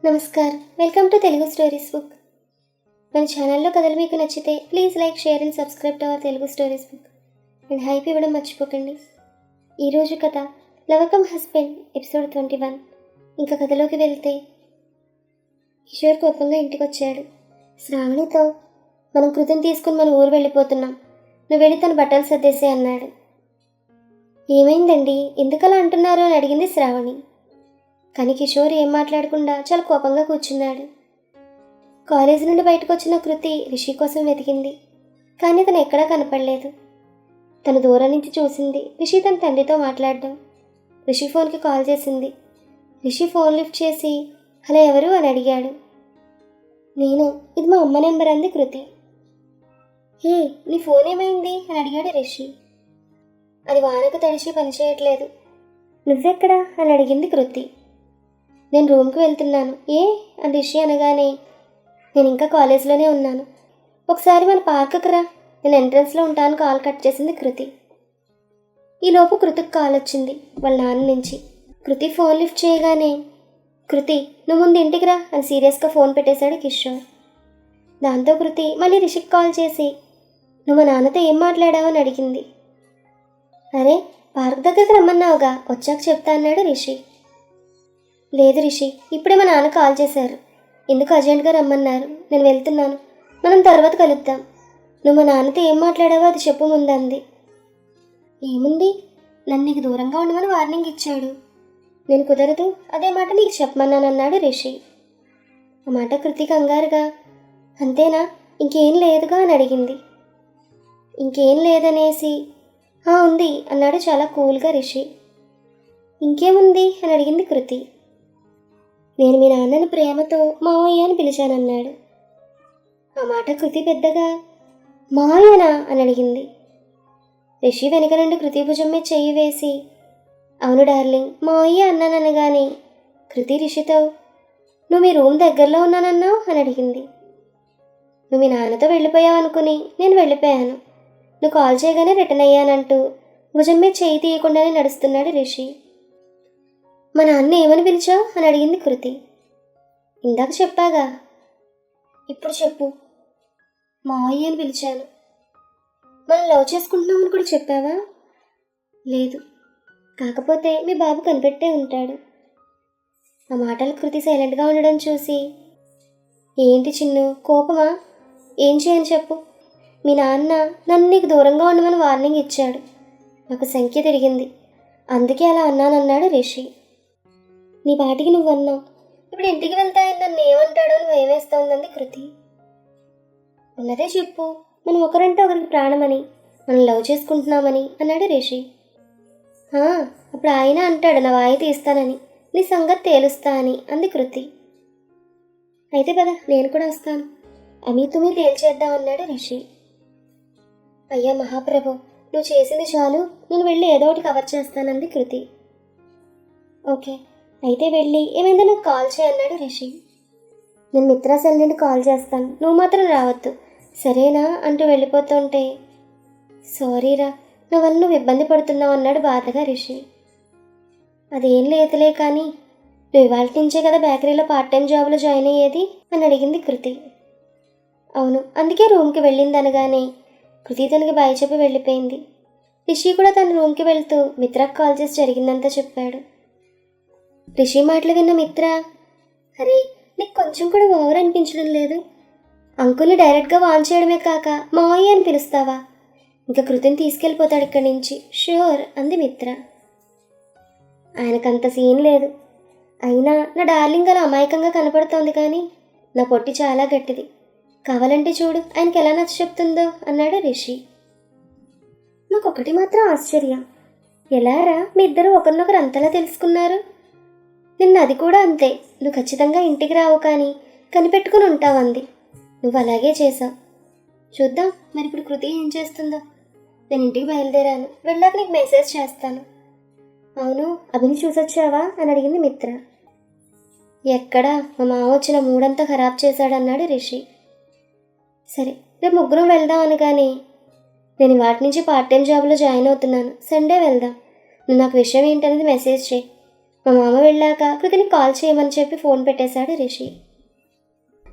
నమస్కారం, welcome to Telugu stories book. మన ఛానల్లో కథలు మీకు నచ్చితే please like, share and subscribe to our Telugu stories book. And hype ఇవ్వడం మర్చిపోకండి. ఈరోజు కథ లవకం హస్బెండ్ ఎపిసోడ్ 21. ఇంకా కథలోకి వెళ్తే, కిషోర్ కోపంగా ఇంటికి వచ్చాడు. శ్రావణితో, మనం కృతిని తీసుకుని మన ఊరు వెళ్ళిపోతున్నాం, నువ్వు వెళ్ళి తన బట్టలు సర్దేసే అన్నాడు. ఏమైందండి, ఎందుకలా అంటున్నారు అని అడిగింది శ్రావణి. కానీ కిషోర్ ఏం మాట్లాడకుండా చాలా కోపంగా కూర్చున్నాడు. కాలేజీ నుండి బయటకు వచ్చిన కృతి రిషి కోసం వెతికింది, కానీ తను ఎక్కడా కనపడలేదు. తను దూరం నుంచి చూసింది రిషి తన తండ్రితో మాట్లాడడం. రిషి ఫోన్కి కాల్ చేసింది. రిషి ఫోన్ లిఫ్ట్ చేసి, హలో ఎవరు అని అడిగాడు. నేను, ఇది మా అమ్మ నెంబర్ అంది కృతి. హే, నీ ఫోన్ ఏమైంది అని అడిగాడు రిషి. అది వానకు తడిసి పనిచేయట్లేదు. నువ్వెక్కడా అని అడిగింది కృతి. నేను రూమ్కి వెళ్తున్నాను. ఏ అని రిషి అనగానే, నేను ఇంకా కాలేజీలోనే ఉన్నాను, ఒకసారి మన పార్కుకి రా, నేను ఎంట్రన్స్లో ఉంటాను కాల్ కట్ చేసింది కృతి. ఈలోపు కృతికి కాల్ వచ్చింది వాళ్ళ నాన్న నుంచి. కృతి ఫోన్ లిఫ్ట్ చేయగానే, కృతి నువ్వు ముందు ఇంటికి రా అని సీరియస్గా ఫోన్ పెట్టేశాడు కిషోర్. దాంతో కృతి మళ్ళీ రిషికి కాల్ చేసి, నువ్వు మా నాన్నతో ఏం మాట్లాడావు అని అడిగింది. అరే, పార్క్ దగ్గరికి రమ్మన్నావుగా, వచ్చాక చెప్తా అన్నాడు రిషి. లేదు రిషి, ఇప్పుడే మా నాన్న కాల్ చేశారు, ఎందుకు అర్జెంట్గా రమ్మన్నారు, నేను వెళ్తున్నాను, మనం తర్వాత కలుద్దాం, నువ్వు మా నాన్నతో ఏం మాట్లాడావో అది చెప్పు ముందంది. ఏముంది, నన్ను నీకు దూరంగా ఉండమని వార్నింగ్ ఇచ్చాడు, నేను కుదరదు అదే మాట నీకు చెప్పమన్నానన్నాడు రిషి. ఆ మాట కృతి కంగారుగా, అంతేనా, ఇంకేం లేదుగా అని అడిగింది. ఇంకేం లేదనేసి, ఉంది అన్నాడు చాలా కూల్గా రిషి. ఇంకేముంది అని అడిగింది కృతి. నేను మీ నాన్నని ప్రేమతో మావయ్య అని పిలిచానన్నాడు. ఆ మాట కృతి పెద్దగా, మావయ్యనా అని అడిగింది. రిషి వెనుక నుండి కృతి భుజం మీద చెయ్యి వేసి, అవును డార్లింగ్, మావయ్య అన్నాననగానే కృతి రిషితో, నువ్వు మీ రూమ్ దగ్గరలో ఉన్నానన్నావు అని అడిగింది. నువ్వు మీ నాన్నతో వెళ్ళిపోయావు అనుకుని నేను వెళ్ళిపోయాను, నువ్వు కాల్ చేయగానే రిటర్న్ అయ్యానంటూ భుజం మీద చెయ్యి తీయకుండానే నడుస్తున్నాడు రిషి. మా నాన్న ఏమని పిలిచావు అని అడిగింది కృతి. ఇందాక చెప్పాగా. ఇప్పుడు చెప్పు. మావయ్య అని పిలిచాను. మనం లవ్ చేసుకుంటున్నామని కూడా చెప్పావా? లేదు, కాకపోతే మీ బాబు కనిపెట్టే ఉంటాడు. ఆ మాటలు కృతి సైలెంట్గా ఉండడం చూసి, ఏంటి చిన్ను, కోపమా, ఏం చేయని చెప్పు, మీ నాన్న నన్ను నీకు దూరంగా ఉండమని వార్నింగ్ ఇచ్చాడు, నాకు సంఖ్య తిరిగింది, అందుకే అలా అన్నానన్నాడు రిషి. నీ పాటికి నువ్వు అన్నావు, ఇప్పుడు ఇంటికి వెళ్తాయని నన్ను ఏమంటాడో అని భయం వేస్తోందంది కృతి. ఉన్నదే చెప్పు, మనం ఒకరంటే ఒకరికి ప్రాణమని, మనం లవ్ చేసుకుంటున్నామని అన్నాడు రిషి. అప్పుడు ఆయన అంటాడు నా వాయి తీస్తానని, నీ సంగతి తేలుస్తా అని అంది కృతి. అయితే పద, నేను కూడా వస్తాను, అమీ తుమీ తేల్చేద్దామన్నాడు రిషి. అయ్యా మహాప్రభు, నువ్వు చేసింది చాలు, నేను వెళ్ళి ఏదో ఒకటి కవర్ చేస్తానంది కృతి. ఓకే, అయితే వెళ్ళి ఏమైందో నాకు కాల్ చేయన్నాడు రిషి. నేను మిత్రా సెల్ నుండి కాల్ చేస్తాను, నువ్వు మాత్రం రావద్దు సరేనా అంటూ వెళ్ళిపోతుంటే, సారీరా, నా వల్ల నువ్వు ఇబ్బంది పడుతున్నావు అన్నాడు బాధగా రిషి. అదేం లేదులే, కానీ నువ్వు ఇవాళ నుంచే కదా బేకరీలో పార్ట్ టైం జాబ్లో జాయిన్ అయ్యేది అని అడిగింది కృతి. అవును, అందుకే రూమ్కి వెళ్ళింది అనగానే కృతి తనకి బాయ్ చెప్పి వెళ్ళిపోయింది. రిషి కూడా తన రూమ్కి వెళ్తూ మిత్రాకు కాల్ చేసి జరిగిందంతా చెప్పాడు. రిషి మాటలు విన్న మిత్ర, అరే నీకు కొంచెం కూడా ఓవర్ అనిపించడం లేదు, అంకుల్ని డైరెక్ట్గా వాన్ చేయడమే కాక మావయ్య అని పిలుస్తావా, ఇంకా కృతిని తీసుకెళ్ళిపోతాడు ఇక్కడి నుంచి ష్యూర్ అంది మిత్ర. ఆయనకంత సీన్ లేదు, అయినా నా డార్లింగ్ అలా అమాయకంగా కనపడుతోంది, కానీ నా పొట్టి చాలా గట్టిది, కావాలంటే చూడు ఆయనకి ఎలా నచ్చ చెప్తుందో అన్నాడు రిషి. నాకొకటి మాత్రం ఆశ్చర్యం, ఎలారా మీ ఇద్దరు ఒకరినొకరు అంతలా తెలుసుకున్నారు? నిన్న అది కూడా అంతే, నువ్వు ఖచ్చితంగా ఇంటికి రావు కానీ కనిపెట్టుకుని ఉంటావు అంది, నువ్వు అలాగే చేసావు. చూద్దాం మరి ఇప్పుడు కృతి ఏం చేస్తుందో. నేను ఇంటికి బయలుదేరాను, వెళ్ళాక నీకు మెసేజ్ చేస్తాను. అవును, అభిని చూసొచ్చావా అని అడిగింది మిత్ర. ఎక్కడా, మా మామ వచ్చిన మూడంతా ఖరాబ్ చేశాడన్నాడు రిషి. సరే, రేపు ముగ్గురం వెళ్దాం అనగానే, నేను వాటి నుంచి పార్ట్ టైం జాబ్లో జాయిన్ అవుతున్నాను, సండే వెళ్దాం, నువ్వు నాకు విషయం ఏంటనేది మెసేజ్ చేయి, మా మామ వెళ్ళాక కృతిని కాల్ చేయమని చెప్పి ఫోన్ పెట్టేశాడు రిషి.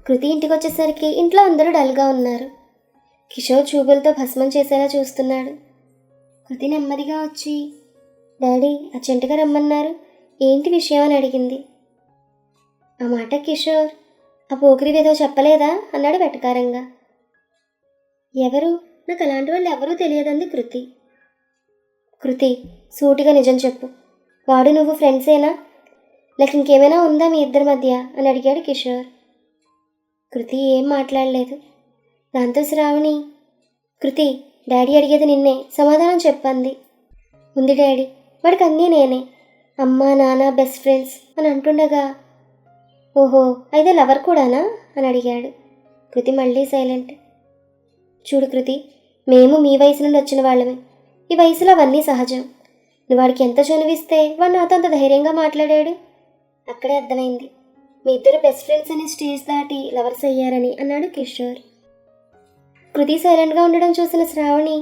కృతి ఇంటికి వచ్చేసరికి ఇంట్లో అందరూ డల్గా ఉన్నారు. కిషోర్ చూపులతో భస్మం చేసేలా చూస్తున్నాడు. కృతి నెమ్మదిగా వచ్చి, డాడీ అర్జెంటుగా రమ్మన్నారు, ఏంటి విషయం అని అడిగింది. ఆ మాట కిషోర్, ఆ పోకిరివేదో చెప్పలేదా అన్నాడు వెటకారంగా. ఎవరు? నాకు అలాంటి వాళ్ళు ఎవరూ తెలియదంది కృతి. కృతి సూటిగా నిజం చెప్పు, వాడు నువ్వు ఫ్రెండ్సేనా, లేక ఇంకేమైనా ఉందా మీ ఇద్దరి మధ్య అని అడిగాడు కిషోర్. కృతి ఏం మాట్లాడలేదు. దాంతో శ్రావణి, కృతి డాడీ అడిగేది నిన్నే, సమాధానం చెప్పంది. ఉంది డాడీ, వాడికి అన్నీ నేనే, అమ్మ నాన్న బెస్ట్ ఫ్రెండ్స్ అని అంటుండగా, ఓహో అయితే లవర్ కూడానా అని అడిగాడు. కృతి మళ్ళీ సైలెంట్. చూడు కృతి, మేము మీ వయసు నుండి వచ్చిన వాళ్ళమే, ఈ వయసులో అవన్నీ సహజం. నువ్వు వాడికి ఎంత చనువిస్తే వాడు నాతో అంత ధైర్యంగా మాట్లాడాడు. అక్కడే అర్థమైంది మీ ఇద్దరు బెస్ట్ ఫ్రెండ్స్ అనే స్టేజ్ దాటి లవర్స్ అయ్యారని అన్నాడు కిషోర్. కృతి సైలెంట్గా ఉండడం చూసిన శ్రావణి,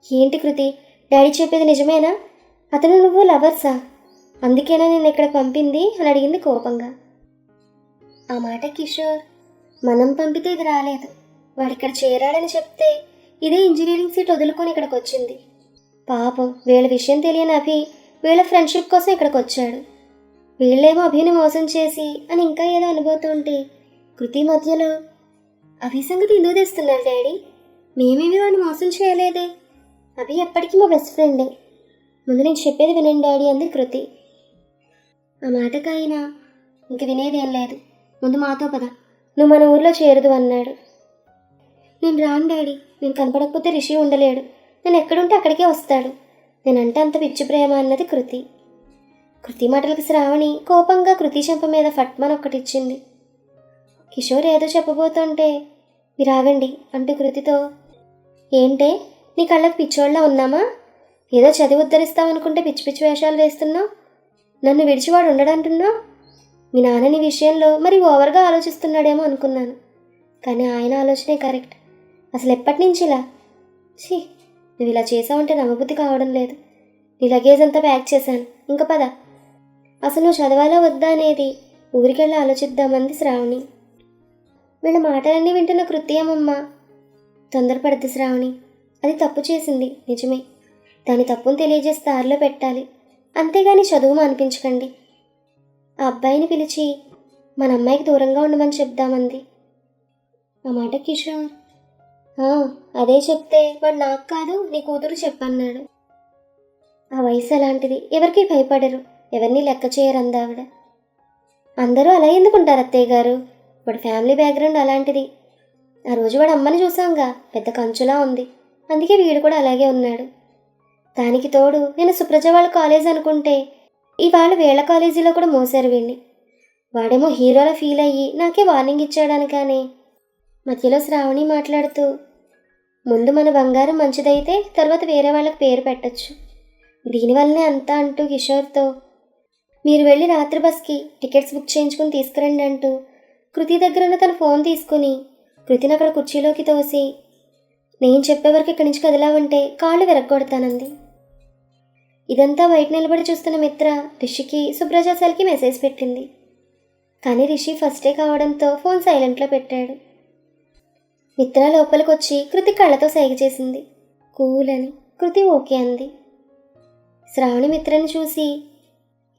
ఏంటి కృతి, డాడీ చెప్పేది నిజమేనా, అతను నువ్వు లవర్సా, అందుకేనా నేను ఇక్కడికి పంపింది అని అడిగింది కోపంగా. ఆ మాట కిషోర్, మనం పంపితే ఇది రాలేదు, వాడిక్కడ చేరాడని చెప్తే ఇదే ఇంజనీరింగ్ సీట్ వదులుకొని ఇక్కడికి వచ్చింది. పాపం వీళ్ళ విషయం తెలియని అభి వీళ్ళ ఫ్రెండ్షిప్ కోసం ఇక్కడికి వచ్చాడు. వీళ్ళేమో అభిని మోసం చేసి అని ఇంకా ఏదో అనుభూతుంటే కృతి మధ్యలో, అభి సంగతి ఎందుకు తెస్తున్నారు డాడీ, మేమేమి వాడిని మోసం చేయలేదే, అభి ఎప్పటికీ మా బెస్ట్ ఫ్రెండే, ముందు నేను చెప్పేది వినండి డాడీ అంది కృతి. ఆ మాటకాయన, ఇంక వినేదేం లేదు, ముందు మాతో పద, నువ్వు మన ఊర్లో చేరదు అన్నాడు. నేను రాను డాడీ, నేను కనపడకపోతే రిషి ఉండలేడు, నేను ఎక్కడుంటే అక్కడికే వస్తాడు, నేనంటే అంత పిచ్చి ప్రేమ అన్నది కృతి. కృతి మాటలకు శ్రావణి కోపంగా కృతి చెంప మీద ఫట్మన్ ఒక్కటిచ్చింది. కిషోర్ ఏదో చెప్పబోతుంటే, మీరు ఆగండి అంటూ కృతితో, ఏంటే నీ కళ్ళకి పిచ్చోళ్ళ ఉన్నామా, ఏదో చదివి ఉద్ధరిస్తామనుకుంటే పిచ్చి పిచ్చి వేషాలు వేస్తున్నావు, నన్ను విడిచివాడు ఉండడంటున్నావు, మీ నాన్న నీ విషయంలో మరి ఓవర్గా ఆలోచిస్తున్నాడేమో అనుకున్నాను, కానీ ఆయన ఆలోచనే కరెక్ట్, అసలు ఎప్పటి నుంచి ఇలా, ఛీ నువ్వు ఇలా చేసావంటే నమ్మబుద్ధి కావడం లేదు, నీ లగేజ్ అంతా ప్యాక్ చేశాను, ఇంక పద, అసలు నువ్వు చదవాలా వద్దా అనేది ఊరికెళ్ళి ఆలోచిద్దామంది శ్రావణి. వీళ్ళ మాటలన్నీ వింటున్న కృతి అమ్మమ్మ, తొందరపడద్దు శ్రావణి, అది తప్పు చేసింది నిజమే, దాని తప్పును తెలియజేసి దారిలో పెట్టాలి, అంతేగాని చదువు అనిపించకండి, ఆ అబ్బాయిని పిలిచి మన అమ్మాయికి దూరంగా ఉండమని చెప్దామంది. ఆ మాట కిషోర్, అదే చెప్తే వాడు నాకు కాదు నీ కూతురు చెప్పన్నాడు. ఆ వయసు అలాంటిది, ఎవరికి భయపడరు, ఎవరిని లెక్క చేయరు అందావిడ. అందరూ అలా ఎందుకుంటారు అత్తయ్య గారు, వాడి ఫ్యామిలీ బ్యాక్గ్రౌండ్ అలాంటిది, ఆ రోజు వాడు అమ్మని చూసాంగా, పెద్ద కంచులా ఉంది, అందుకే వీడు కూడా అలాగే ఉన్నాడు. దానికి తోడు నేను సుప్రజ వాళ్ళ కాలేజ్ అనుకుంటే ఇవాళ వీళ్ళ కాలేజీలో కూడా మోసారు వీడిని, వాడేమో హీరోలా ఫీల్ అయ్యి నాకే వార్నింగ్ ఇచ్చాడని. కానీ మధ్యలో శ్రావణి మాట్లాడుతూ, ముందు మన బంగారం మంచిదైతే తర్వాత వేరే వాళ్ళకి పేరు పెట్టచ్చు, దీనివల్లనే అంతా అంటూ కిషోర్తో, మీరు వెళ్ళి రాత్రి బస్కి టికెట్స్ బుక్ చేయించుకుని తీసుకురండి అంటూ కృతి దగ్గర ఉన్న తన ఫోన్ తీసుకుని కృతిని అక్కడ కుర్చీలోకి తోసి, నేను చెప్పే వరకు ఇక్కడి నుంచి కదిలావంటే కాళ్ళు విరగ్గొడతానంది. ఇదంతా బయట నిలబడి చూస్తున్న మిత్ర రిషికి సుబ్రజాసల్కి మెసేజ్ పెట్టింది. కానీ రిషి ఫస్టే కావడంతో ఫోన్ సైలెంట్లో పెట్టాడు. మిత్ర లోపలికి వచ్చి కృతి కళ్ళతో సైగ చేసింది, కూల్ అని. కృతి ఓకే అంది. శ్రావణి మిత్రని చూసి,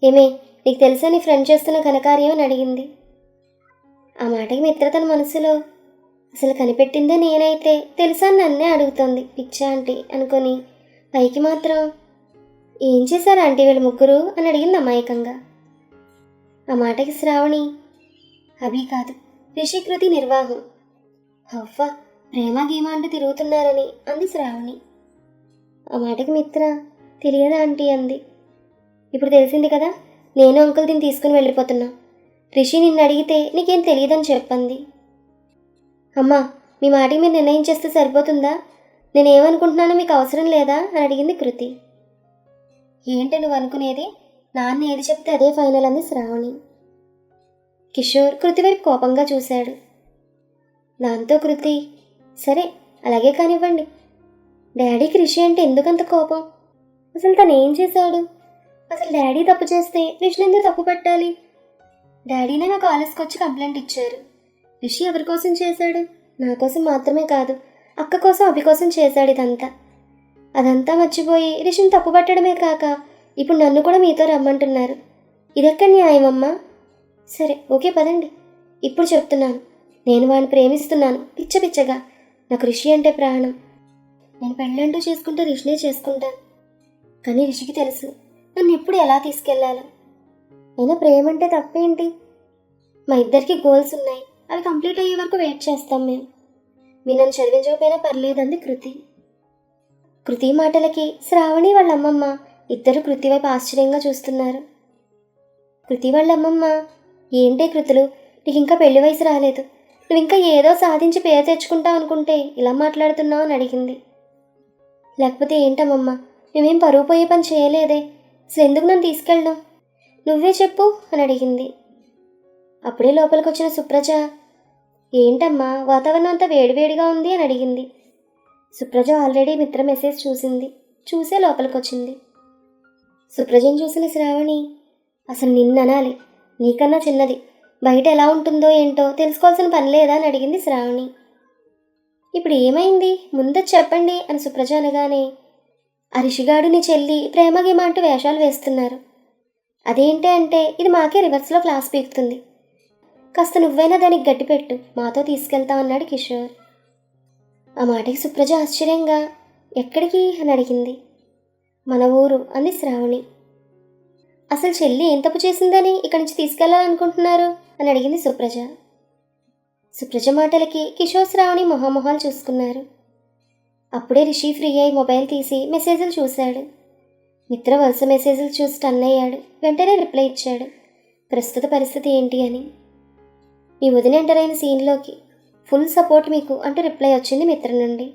ఏమే నీకు తెలుసా నీ ఫ్రెండ్ చేస్తున్న ఘనకార్యం అని అడిగింది. ఆ మాటకి మిత్ర తన మనసులో, అసలు కనిపెట్టిందే నేనైతే తెలుసా నన్నే అడుగుతుంది పిచ్చా ఆంటీ అనుకొని, పైకి మాత్రం ఏం చేశారు ఆంటీ వీళ్ళు ముగ్గురు అని అడిగింది అమాయకంగా. ఆ మాటకి శ్రావణి, అభి కాదు రిషి కృతి నిర్వాహం, అవ్వ ప్రేమ గీమా అంటూ తిరుగుతున్నారని అంది శ్రావణి. ఆ మాటకి మిత్ర, తెలియదా ఆంటీ అంది. ఇప్పుడు తెలిసింది కదా, నేను అంకుల్ దీన్ని తీసుకుని వెళ్ళిపోతున్నా, రిషి నిన్ను అడిగితే నీకేం తెలియదని చెప్పంది. అమ్మా మీ మాటకి మీరు నిర్ణయం చేస్తే సరిపోతుందా, నేనేమనుకుంటున్నానో మీకు అవసరం లేదా అని అడిగింది కృతి. ఏంటి నువ్వు అనుకునేది, నాన్న ఏది చెప్తే అదే ఫైనల్ అంది శ్రావణి. కిషోర్ కృతి వైపు కోపంగా చూశాడు. దాంతో కృతి, సరే అలాగే కానివ్వండి, డాడీకి రిషి అంటే ఎందుకంత కోపం, అసలు తను ఏం చేశాడు, అసలు డాడీ తప్పు చేస్తే రిషిని ఎందుకు తప్పు పట్టాలి? డాడీనే నా కాలేజ్కి వచ్చి కంప్లైంట్ ఇచ్చారు. రిషి ఎవరి కోసం చేశాడు? నా కోసం మాత్రమే కాదు, అక్క కోసం, అభి కోసం చేశాడు ఇదంతా. అదంతా మర్చిపోయి రిషిని తప్పు పట్టడమే కాక ఇప్పుడు నన్ను కూడా మీతో రమ్మంటున్నారు. ఇదెక్కడ న్యాయమమ్మా? సరే ఓకే పదండి. ఇప్పుడు చెప్తున్నాను, నేను వాడిని ప్రేమిస్తున్నాను పిచ్చగా. నాకు రిషి అంటే ప్రాణం. నేను పెళ్ళంటూ చేసుకుంటే రిషినే చేసుకుంటాను. కానీ రిషికి తెలుసు నన్ను ఎప్పుడు ఎలా తీసుకెళ్లాలో. అయినా ప్రేమ అంటే తప్పేంటి? మా ఇద్దరికి గోల్స్ ఉన్నాయి, అవి కంప్లీట్ అయ్యే వరకు వెయిట్ చేస్తాం మేము. మీరు నన్ను చదివించకపోయినా పర్లేదంది కృతి. కృతి మాటలకి శ్రావణి వాళ్ళ అమ్మమ్మ ఇద్దరు కృతి వైపు ఆశ్చర్యంగా చూస్తున్నారు. కృతి వాళ్ళ అమ్మమ్మ, ఏంటే కృతులు, నీకు ఇంకా పెళ్లి వయసు రాలేదు, నువ్వు ఇంకా ఏదో సాధించి పేరు తెచ్చుకుంటావు అనుకుంటే ఇలా మాట్లాడుతున్నావు అని అడిగింది. లేకపోతే ఏంటమ్మమ్మ, మేమేం పరువు పోయే పని చేయలేదే, అసలు ఎందుకు నన్ను తీసుకెళ్ళడం, నువ్వే చెప్పు అని అడిగింది. అప్పుడే లోపలికి వచ్చిన సుప్రజ, ఏంటమ్మా వాతావరణం అంతా వేడివేడిగా ఉంది అని అడిగింది. సుప్రజ ఆల్రెడీ మిత్ర మెసేజ్ చూసే లోపలికి వచ్చింది. సుప్రజను చూసిన శ్రావణి, అసలు నిన్ననాలి, నీకన్నా చిన్నది, బయట ఎలా ఉంటుందో ఏంటో తెలుసుకోవాల్సిన పని లేదా అని అడిగింది శ్రావణి. ఇప్పుడు ఏమైంది ముందు చెప్పండి అని సుప్రజ అనగానే, ఆ రిషిగాడు నీ చెల్లి ప్రేమగేమ అంటూ వేషాలు వేస్తున్నారు. అదేంటి అంటే ఇది మాకే రివర్స్లో క్లాస్ పీకుతుంది, కాస్త నువ్వైనా దానికి గట్టిపెట్టు, మాతో తీసుకెళ్తామన్నాడు కిషోర్. ఆ మాటకి సుప్రజ ఆశ్చర్యంగా, ఎక్కడికి అని అడిగింది. మన ఊరు అంది శ్రావణి. అసలు చెల్లి ఏం తప్పు చేసిందని ఇక్కడి నుంచి తీసుకెళ్లాలనుకుంటున్నారు అని అడిగింది సుప్రజ. సుప్రజ మాటలకి కిషోర్ శ్రావణి మొహామొహాలు చూసుకున్నారు. అప్పుడే రిషి ఫ్రీ అయి మొబైల్ తీసి మెసేజ్లు చూశాడు. మిత్ర వరుస మెసేజ్లు చూసి టన్ అయ్యాడు. వెంటనే రిప్లై ఇచ్చాడు, ప్రస్తుత పరిస్థితి ఏంటి అని. మీ వదిన ఎంటర్ అయిన సీన్లోకి ఫుల్ సపోర్ట్ మీకు అంటూ రిప్లై వచ్చింది మిత్ర నుండి.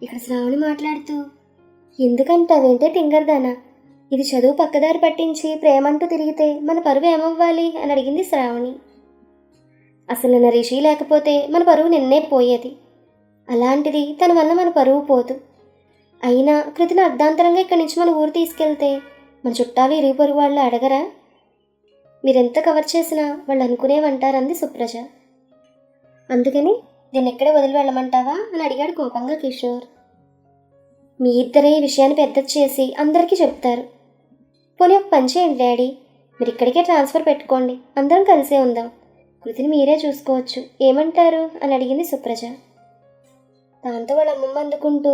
ఇక్కడ శ్రావణి మాట్లాడుతూ, ఎందుకంటావేంటే తింగర్దానా, ఇది చదువు పక్కదారి పట్టించి ప్రేమంటూ తిరిగితే మన పరువు ఏమవ్వాలి అని అడిగింది శ్రావణి. అసలు నా రిషి లేకపోతే మన పరువు నిన్నే పోయేది, అలాంటిది తన వల్ల మన పరువు పోదు. అయినా కృతిని అర్ధాంతరంగా ఇక్కడి నుంచి మన ఊరు తీసుకెళ్తే మన చుట్టాలు ఇరుగు పొరుగు వాళ్ళు అడగరా? మీరెంత కవర్ చేసినా వాళ్ళు అనుకునేవంటారంది సుప్రజ. అందుకని దీన్ని ఎక్కడ వదిలి వెళ్ళమంటావా అని అడిగాడు కోపంగా కిషోర్. మీ ఇద్దరే ఈ విషయాన్ని పెద్దది చేసి అందరికీ చెప్తారు. పోనీ ఒక పని చేయండి డాడీ, మీరు ఇక్కడికే ట్రాన్స్ఫర్ పెట్టుకోండి, అందరం కలిసే ఉందాం, కృతిని మీరే చూసుకోవచ్చు, ఏమంటారు అని అడిగింది సుప్రజ. దాంతో వాళ్ళ అమ్మమ్మ అందుకుంటూ,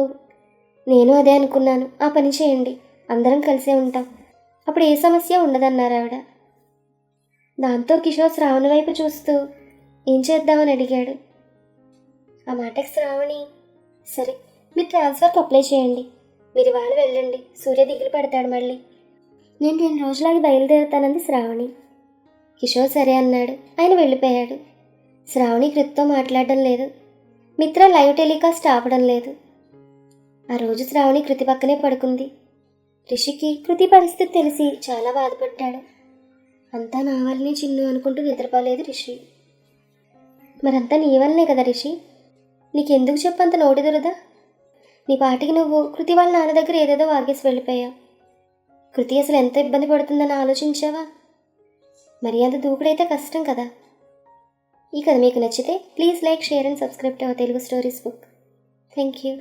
నేను అదే అనుకున్నాను, ఆ పని చేయండి, అందరం కలిసే ఉంటాం, అప్పుడు ఏ సమస్య ఉండదన్నారు ఆవిడ. దాంతో కిషోర్ శ్రావణి వైపు చూస్తూ ఏం చేద్దామని అడిగాడు. ఆ మాటకి శ్రావణి, సరే మీరు ట్రాన్స్ఫర్కి అప్లై చేయండి, మీరు ఇవాళ వెళ్ళండి, సూర్య దిగులు పడతాడు మళ్ళీ, నేను 2 రోజులాగి బయలుదేరుతానంది శ్రావణి. కిషోర్ సరే అన్నాడు. ఆయన వెళ్ళిపోయాడు. శ్రావణి కృతితో మాట్లాడడం లేదు, మిత్ర లైవ్ టెలికాస్ట్ ఆపడం లేదు. ఆ రోజు శ్రావణి కృతి పక్కనే పడుకుంది. రిషికి కృతి పరిస్థితి తెలిసి చాలా బాధపడ్డాడు. అంతా నా వల్లనే చిన్ను అనుకుంటూ నిద్రపోలేదు రిషి. మరంతా నీ వల్లనే కదా రిషి, నీకెందుకు చెప్పంత నోటి దురదా? నీ పాటికి నువ్వు కృతి వాళ్ళ నాన్న దగ్గర ఏదేదో వాగేసి వెళ్ళిపోయావు. కృతి అసలు ఎంత ఇబ్బంది పడుతుందని ఆలోచించావా? మరి అంత దూకుడైతే కష్టం కదా. ఈ కథ మీకు నచ్చితే please like, share and subscribe to our Telugu stories book. Thank you.